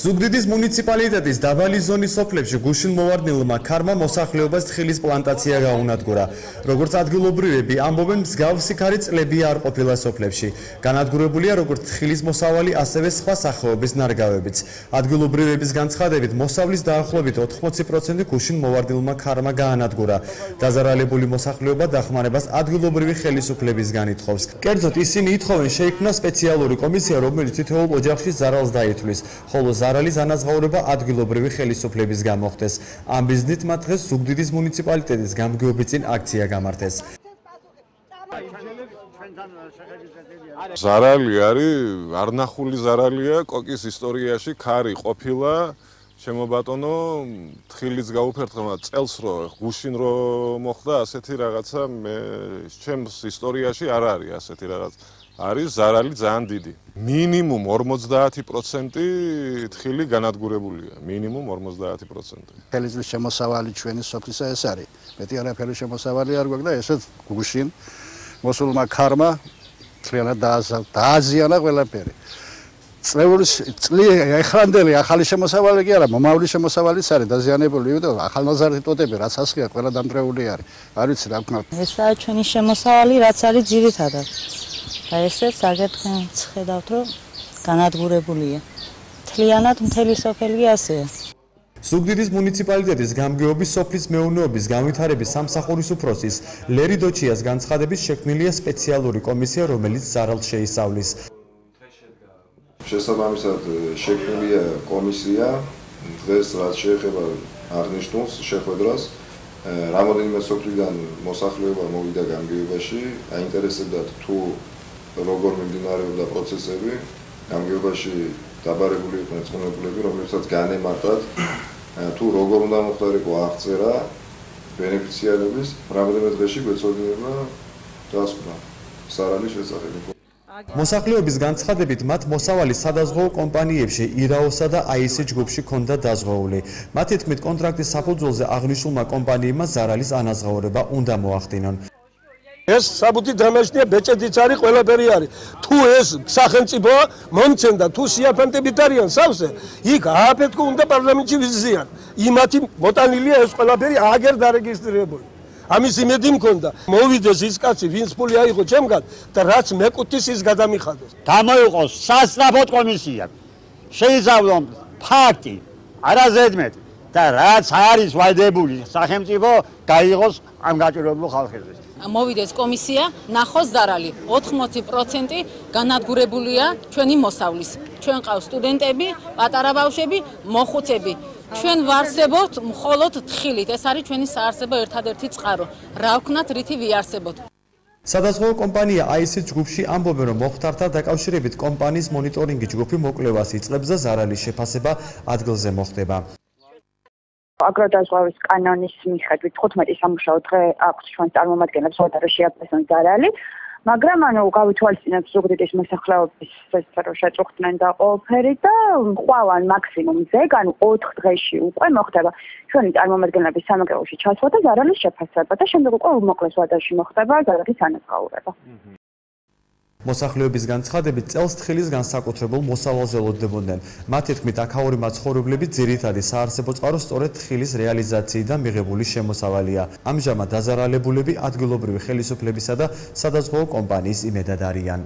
ზუგდიდის მუნიციპალიტეტის დაბალი ზონის სოფლებში გუშინმოვარდნილმა ქარმა მოსახლეობას თხილის პლანტაცია გაუნადგურა. როგორც ადგილობრივები ამბობენ, მსგავსი ქარი წლებია არ ყოფილა სოფლებში. განადგურებულია როგორც თხილის მოსავალი, ასევე სხვა სახეობის ნარგავებიც. ადგილობრივების განცხადებით, მოსავლის დაახლოებით 80% გუშინმოვარდნილმა ქარმა გაანადგურა. დაზარალებული მოსახლეობა დახმარებას ადგილობრივი ხელისუფლებისგან ითხოვს. კერძოდ ისინი ითხოვენ შეიქმნა სპეციალური კომისია, რომელიც თითოეულ ოჯახში ზარალს დაითვლის, ხოლო ზარალის ანაზღაურება ადგილობრივი ხელისუფლების გამოხდეს. ამ მიზნით მათ დღეს ზუგდიდის მუნიციპალიტეტის გამგეობის წინ აქცია გამართეს. ზარალი არის არნახული ზარალია, კოკის ისტორიაში ქარი ყოფილა, ჩემო ბატონო, თხილიც გაუფერთხება წელს რო გუშინ რო მოხდა ასეთი რაღაცა, ჩემს ისტორიაში არ არის ასეთი რაღაც. არის ზარალი ძალიან დიდი. მინიმუმ 50% თხილი განადგურებულია. მინიმუმ 50%. ხელისუფლების შემოსავალი ჩვენი სოფლისა ეს არის. მეტი არაფერი შემოსავალი არ გვაქვს და ესეც გუშინ მოსულმა ქარმა მთლიანად დააზიანა ყველაფერი. ეხლანდელი ახალი შემოსავალი კი არა, მომავალი შემოსავალიც არის დაზიანებული, იმიტომ რომ ახალგაზრდა ტოტები რაც ასხია, ყველა დამტრეული არის. არ ვიცი რა ვქნა. ესაა ჩვენი შემოსავალი, რაც არის ძირითადად. აი ესეც აგეთქვენ ხედავთ რომ განადგურებულია. მთლიანად მთელი სოფელი ასეა. ზუგდიდის მუნიციპალიტეტის გამგეობის სოფლის მეურნეობის განვითარების სამსახურის უფროსის ლერი დოჩიას განცხადებით შექმნილია სპეციალური კომისია, რომელიც ზარალს შეისწავლის. შესაბამისად შექმნილია კომისია, დღეს რაც შეეხება აღნიშნულს შეხვედრას, რამოდენიმე სოფლიდან მოსახლეობა მოვიდა გამგეობაში, აინტერესებდათ თუ როგორ მიმდინარეობდა პროცესები, გამგეობაში დაბარებული იყვნენ წყობილები, რომლებსაც განემართათ, თუ როგორ უნდა მოხდარიყო აღწერა ბენეფიციარების, რამოდენიმე დღეში გვეცოდინება დასკვნა ზარალის შესახებ. მოსახლეობის განცხადებით, მათ მოსავალი სადაზღვეო კომპანიებში ირაოსა და აისი ჯგუფში ჰქონდა დაზღვეული. მათი თქმით, კონტრაქტის საფუძველზე აღნიშნულმა კომპანიებმა ზარალის ანაზღაურება უნდა მოახდინონ. ეს საბუთი დამაშნია ბეჭედიც არის, ყველაფერი არის. თუ ეს სახელმწიფოა მომცემდა, თუ სიაფანტებით არიან სავსე, იქ ააფეთქო უნდა პარლამენტში ვიზიან. იმათი მოტანილია ეს ყველაფერი აგერ დარეგისტრირებული. ამის იმედი მქონდა, მოვიდეს ის კაცი, ვინც ფული აიღო ჩემგან და რაც მეკუთვნის ის გადამიხადოს. გამოიყოს სასწრაფო კომისია. შეისწავლონ ფაქტი, არაზედმეტ და რაც არის ვადებული სახელმწიფო გაიღოს ამ გაჭირვებულ ხალხებზე. მოვიდეს კომისია, ნახოს ზარალი. 80% განადგურებულია ჩვენი მოსავლის. ჩვენ ყავს სტუდენტები, პატარა ბავშვები, მოხუცები. ჩვენ ვარსებობთ მხოლოდ თხილით. ეს არის ჩვენი საარსებო ერთადერთი წყარო. რა ვქნათ, რითი ვიარსებოთ. სადაზღვეო კომპანია აისი ჯგუფში ამბობენ, რომ მოხდართან დაკავშირებით კომპანიის მონიტორინგი ჯგუფი მოკვლევას იწყებს და ზარალის შეფასება ადგილზე მოხდება. აგროდაზღვევის კანონის მიხედვით 15 სამუშაო დღე აქვს ჩვენ წარმომადგენლებს რომ შეაფასონ ზარალი, მაგრამ გავითვალისწინებთ ზუგდიდის მოსახლეობის შეწუხდნენ და ყველაფერი და ხვალან მაქსიმუმზე, 4 დღეში უკვე მოხდება ჩვენი წარმომადგენლების სამაგეროში ჩასვლა და ზარალის შეფასება და შემდეგ უკვე უმოკლეს ვადაში მოხდება ზარალის ანაზღაურება. მოსახლეობის განცხადებით, წელს თხილის განსაკუთრებულ მოსავალზე ელოდებოდნენ. მათი თქმით, აქაური მაცხოვრებლები ძირითადი საარსებო წყარო სწორედ თხილის რეალიზაციიდან მიღებული შემოსავალია. ამჟამად დაზარალებულები ადგილობრივი ხელისუფლებისა და სადაზღვეო კომპანიის იმედად არიან.